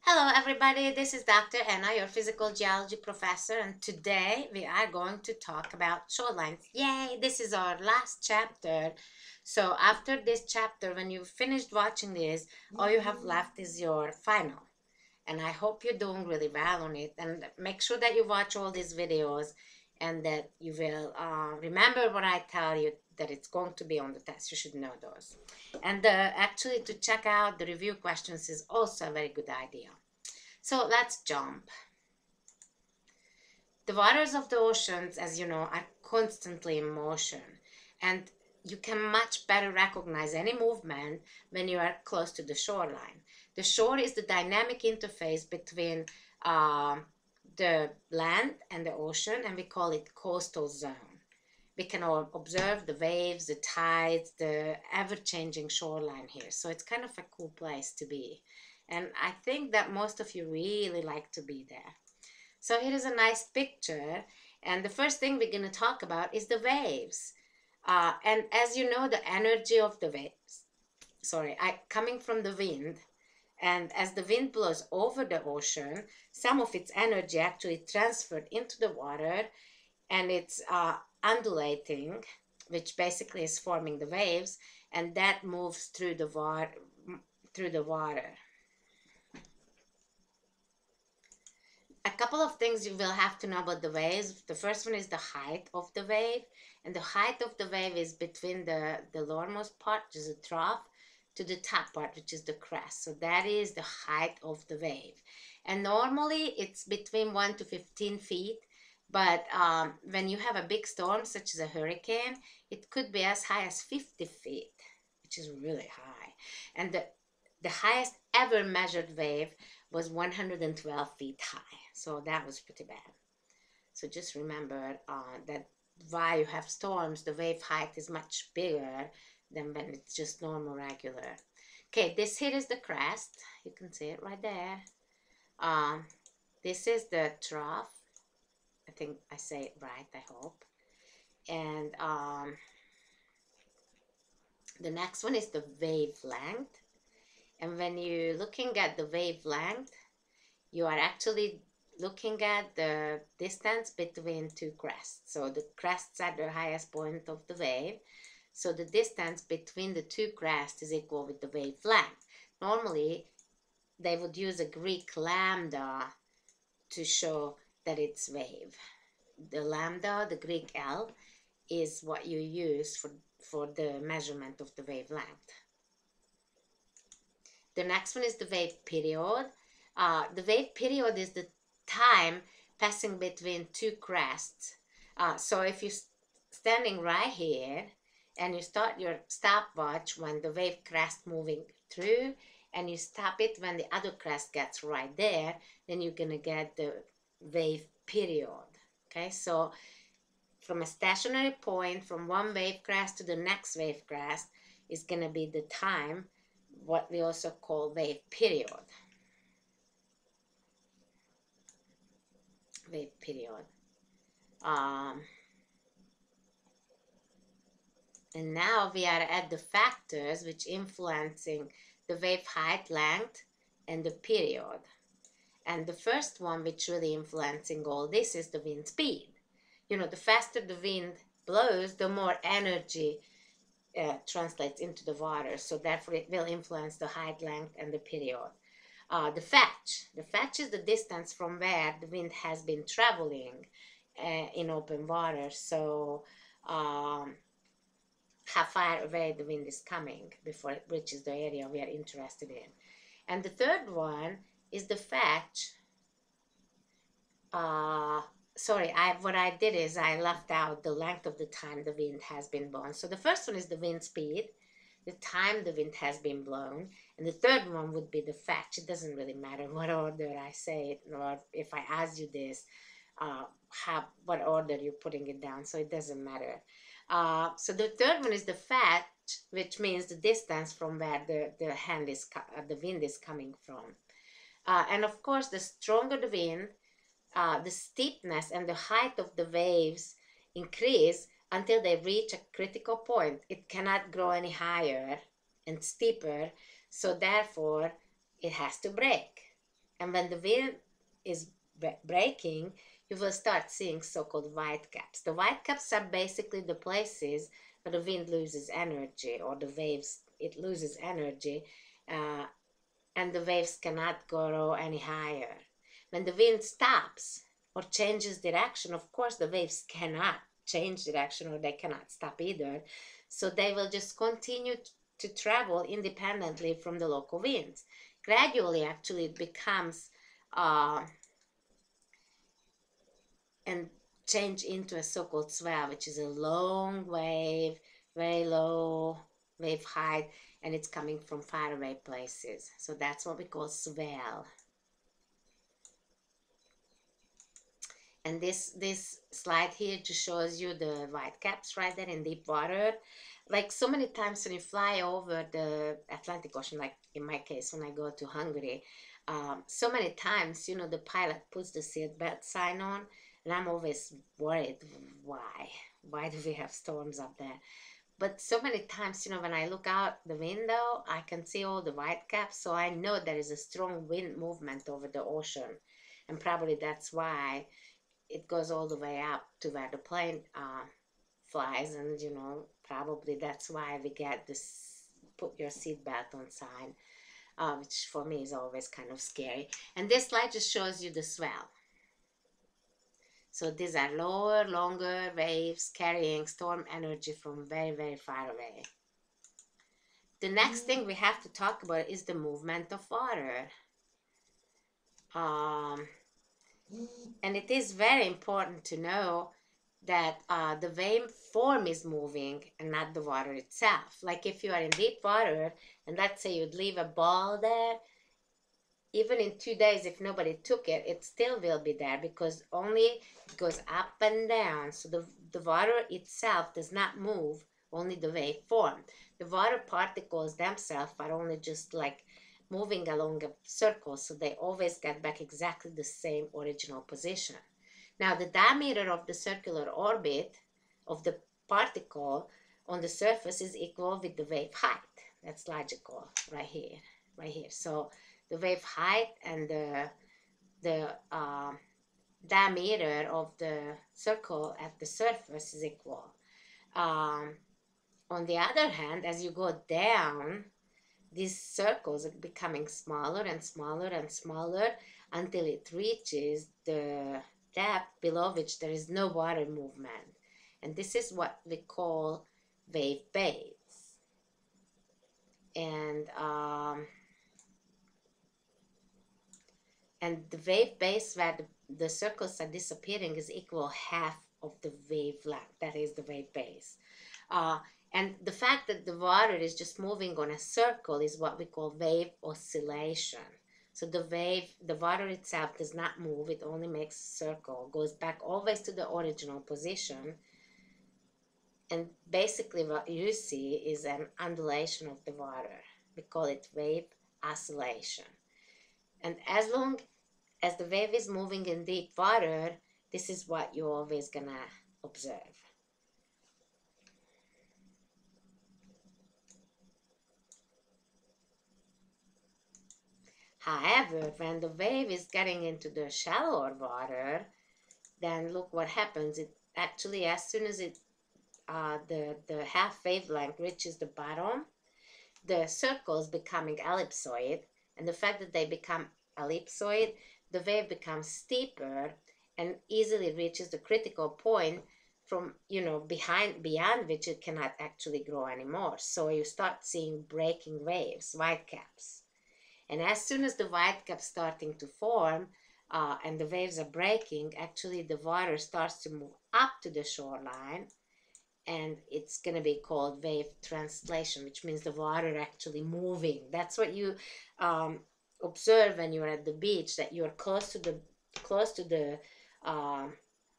Hello everybody, this is Dr. Anna, your physical geology professor, and today we are going to talk about shorelines. Yay, this is our last chapter. So after this chapter, when you've finished watching this, all you have left is your final. And I hope you're doing really well on it, and make sure that you watch all these videos and that you will remember what I tell you, that it's going to be on the test. You should know those. And actually to check out the review questions is also a very good idea. So let's jump. The waters of the oceans, as you know, are constantly in motion, and you can much better recognize any movement when you are close to the shoreline. The shore is the dynamic interface between the land and the ocean, and we call it coastal zone. We can all observe the waves, the tides, the ever-changing shoreline here. So it's kind of a cool place to be. And I think that most of you really like to be there. So here is a nice picture. And the first thing we're going to talk about is the waves. And as you know, the energy of the waves, coming from the wind. And as the wind blows over the ocean, some of its energy actually transferred into the water, and it's undulating, which basically is forming the waves, and that moves through the water. A couple of things you will have to know about the waves. The first one is the height of the wave, and the height of the wave is between the lowermost part, which is the trough, to the top part, which is the crest. So that is the height of the wave, and normally it's between 1 to 15 feet. But when you have a big storm, such as a hurricane, it could be as high as 50 feet, which is really high. And the highest ever measured wave was 112 feet high. So that was pretty bad. So just remember that while you have storms, the wave height is much bigger than when it's just normal, regular. Okay, this here is the crest. You can see it right there. This is the trough. I think I say it right, I hope. And the next one is the wavelength. And when you're looking at the wavelength, you are actually looking at the distance between two crests. So the crests are the highest point of the wave. So the distance between the two crests is equal with the wavelength. Normally, they would use a Greek lambda to show that it's wave. The lambda, the Greek L, is what you use for the measurement of the wavelength. The next one is the wave period. The wave period is the time passing between two crests. So if you're standing right here and you start your stopwatch when the wave crest moving through, and you stop it when the other crest gets right there, then you're going to get the wave period. Okay, so from a stationary point, from one wave crest to the next wave crest, is going to be the time, what we also call wave period. Wave period. And now we are at the factors which influencing the wave height, length, and the period. And the first one which really influencing all this is the wind speed. You know, the faster the wind blows, the more energy translates into the water. So therefore it will influence the height, length, and the period. The fetch is the distance from where the wind has been traveling in open water. So how far away the wind is coming before it reaches the area we are interested in. And the third one is the fetch. What I did is I left out the length of the time the wind has been blown. So the first one is the wind speed, the time the wind has been blown, and the third one would be the fetch. It doesn't really matter what order I say it, or if I ask you this, what order you're putting it down, so it doesn't matter. So the third one is the fetch, which means the distance from where the wind is coming from. And of course, the stronger the wind, the steepness and the height of the waves increase until they reach a critical point. It cannot grow any higher and steeper, so therefore it has to break. And when the wind is breaking, you will start seeing so-called whitecaps. The whitecaps are basically the places where the wind loses energy, or the waves, it loses energy, and the waves cannot go any higher. When the wind stops or changes direction, of course the waves cannot change direction, or they cannot stop either. So they will just continue to travel independently from the local winds. Gradually, actually, it becomes and change into a so-called swell, which is a long wave, very low wave height, and it's coming from faraway places. So that's what we call swell. And this slide here just shows you the whitecaps right there in deep water. Like so many times when you fly over the Atlantic Ocean, like in my case when I go to Hungary, so many times, you know, the pilot puts the seatbelt sign on, and I'm always worried, why do we have storms up there? But so many times, you know, when I look out the window, I can see all the whitecaps, so I know there is a strong wind movement over the ocean, and probably that's why it goes all the way up to where the plane flies, and you know, probably that's why we get this put your seatbelt on sign, which for me is always kind of scary. And this slide just shows you the swell. So these are lower, longer waves carrying storm energy from very, very far away. The next thing we have to talk about is the movement of water. And it is very important to know that the wave form is moving and not the water itself. Like if you are in deep water, and let's say you'd leave a ball there, even in 2 days, if nobody took it, it still will be there, because only it goes up and down. So the water itself does not move, only the wave form. The water particles themselves are only just like moving along a circle, so they always get back exactly the same original position. Now, the diameter of the circular orbit of the particle on the surface is equal with the wave height. That's logical right here, right here. So the wave height and the diameter of the circle at the surface is equal. On the other hand, as you go down, these circles are becoming smaller and smaller and smaller until it reaches the depth below which there is no water movement. And this is what we call wave base. And the wave base where the circles are disappearing is equal half of the wavelength. That is the wave base. And the fact that the water is just moving on a circle is what we call wave oscillation. So the water itself does not move, it only makes a circle, goes back always to the original position. And basically what you see is an undulation of the water. We call it wave oscillation. And as long as the wave is moving in deep water, this is what you're always gonna observe. However, when the wave is getting into the shallower water, then look what happens. It actually, as soon as the half wavelength reaches the bottom, the circle is becoming ellipsoid, and the fact that they become ellipsoid, the wave becomes steeper and easily reaches the critical point from, you know, beyond which it cannot actually grow anymore. So you start seeing breaking waves, whitecaps. And as soon as the whitecaps starting to form and the waves are breaking, actually the water starts to move up to the shoreline, and it's going to be called wave translation, which means the water actually moving. That's what you observe when you're at the beach, that you're close to the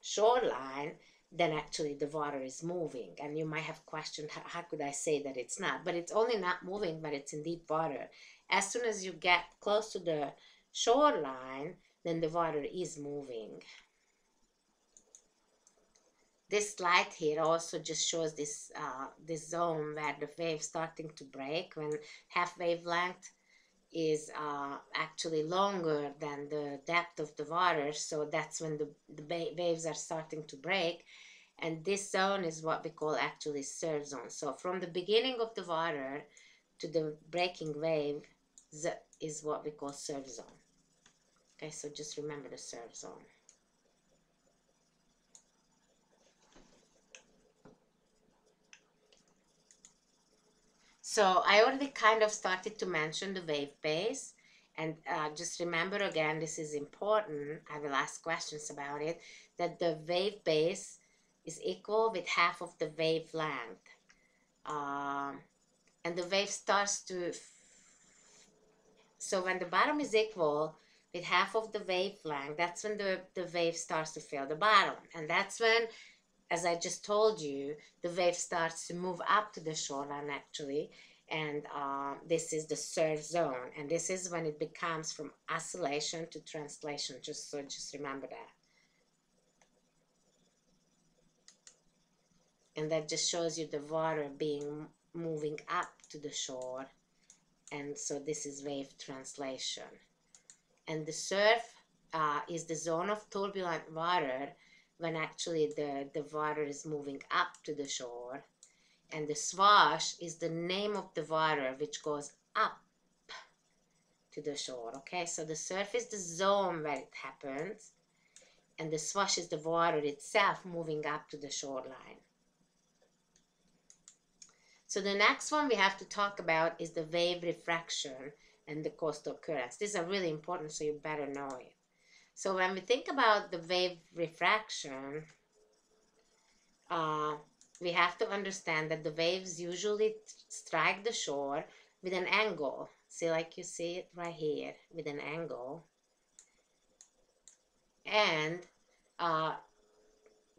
shoreline, then actually the water is moving. And you might have questioned, how could I say that it's not? But it's only not moving when it's in deep water. As soon as you get close to the shoreline, then the water is moving. This slide here also just shows this zone where the wave starting to break when half wavelength is actually longer than the depth of the water, so that's when the waves are starting to break. And this zone is what we call actually surf zone. So from the beginning of the water to the breaking wave is what we call surf zone. Okay, so just remember the surf zone. So I already kind of started to mention the wave base, and just remember again, this is important, I will ask questions about it, that the wave base is equal with half of the wave length. And the wave starts to, so when the bottom is equal with half of the wavelength, that's when the wave starts to fill the bottom. And that's when, as I just told you, the wave starts to move up to the shoreline actually. And this is the surf zone. And this is when it becomes from oscillation to translation. Just remember that. And that just shows you the water moving up to the shore. And so this is wave translation. And the surf is the zone of turbulent water when actually the water is moving up to the shore. And the swash is the name of the water which goes up to the shore. Okay, so the surf is the zone where it happens, and the swash is the water itself moving up to the shoreline. So the next one we have to talk about is the wave refraction and the coastal currents. These are really important, so you better know it. So when we think about the wave refraction, we have to understand that the waves usually strike the shore with an angle. See, like you see it right here, with an angle. And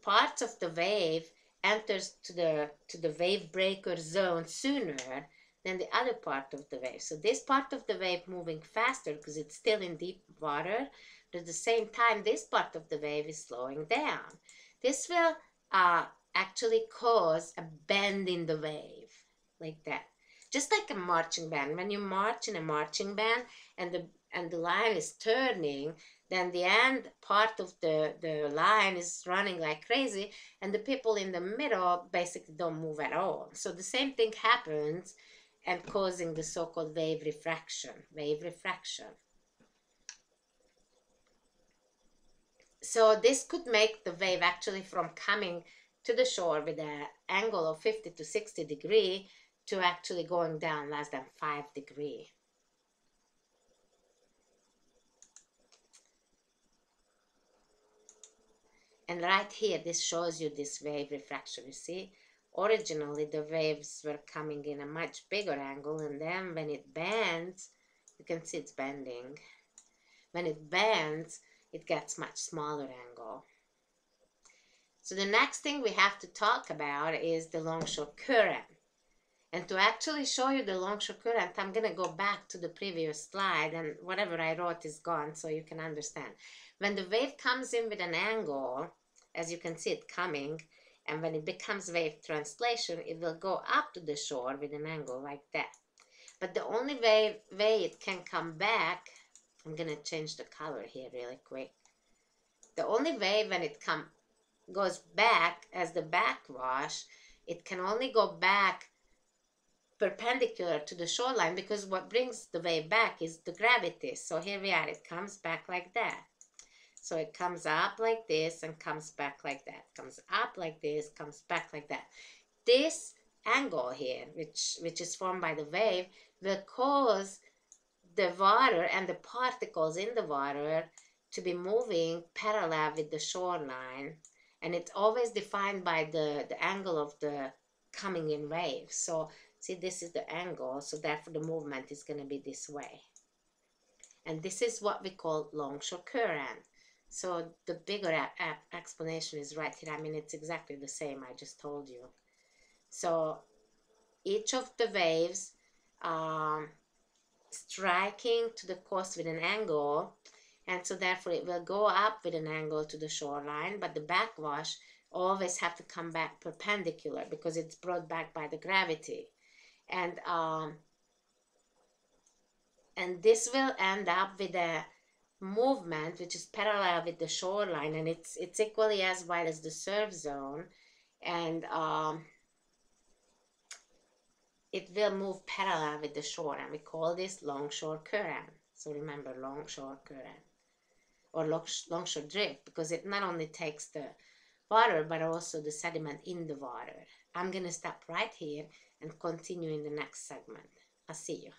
parts of the wave enters to the wave breaker zone sooner than the other part of the wave. So this part of the wave moving faster because it's still in deep water, but at the same time this part of the wave is slowing down. This will actually cause a bend in the wave, like that. Just like a marching band. When you march in a marching band and the line is turning, then the end part of the line is running like crazy, and the people in the middle basically don't move at all. So the same thing happens and causing the so-called wave refraction. So this could make the wave actually from coming to the shore with an angle of 50 to 60 degrees to actually going down less than 5 degrees. And right here, this shows you this wave refraction. You see, originally the waves were coming in a much bigger angle, and then when it bends, you can see it's bending. When it bends, it gets much smaller angle. So the next thing we have to talk about is the Longshore Current. And to actually show you the Longshore Current, I'm going to go back to the previous slide, and whatever I wrote is gone so you can understand. When the wave comes in with an angle, as you can see it coming, and when it becomes wave translation, it will go up to the shore with an angle like that. But the only way it can come back, I'm going to change the color here really quick. The only way when it goes back as the backwash, it can only go back perpendicular to the shoreline, because what brings the wave back is the gravity. So here we are, it comes back like that. So it comes up like this and comes back like that. Comes up like this, comes back like that. This angle here, which is formed by the wave, will cause the water and the particles in the water to be moving parallel with the shoreline. And it's always defined by the angle of the coming in wave. So see, this is the angle, so therefore the movement is going to be this way. And this is what we call Longshore Current. So the bigger explanation is right here. I mean, it's exactly the same I just told you. So each of the waves striking to the coast with an angle, and so therefore it will go up with an angle to the shoreline, but the backwash always have to come back perpendicular because it's brought back by the gravity. And And this will end up with a movement which is parallel with the shoreline, and it's equally as wide as the surf zone, and it will move parallel with the shore, and we call this Longshore Current. So remember, Longshore Current or Longshore Drift, because it not only takes the water but also the sediment in the water. I'm gonna stop right here and continue in the next segment. I'll see you.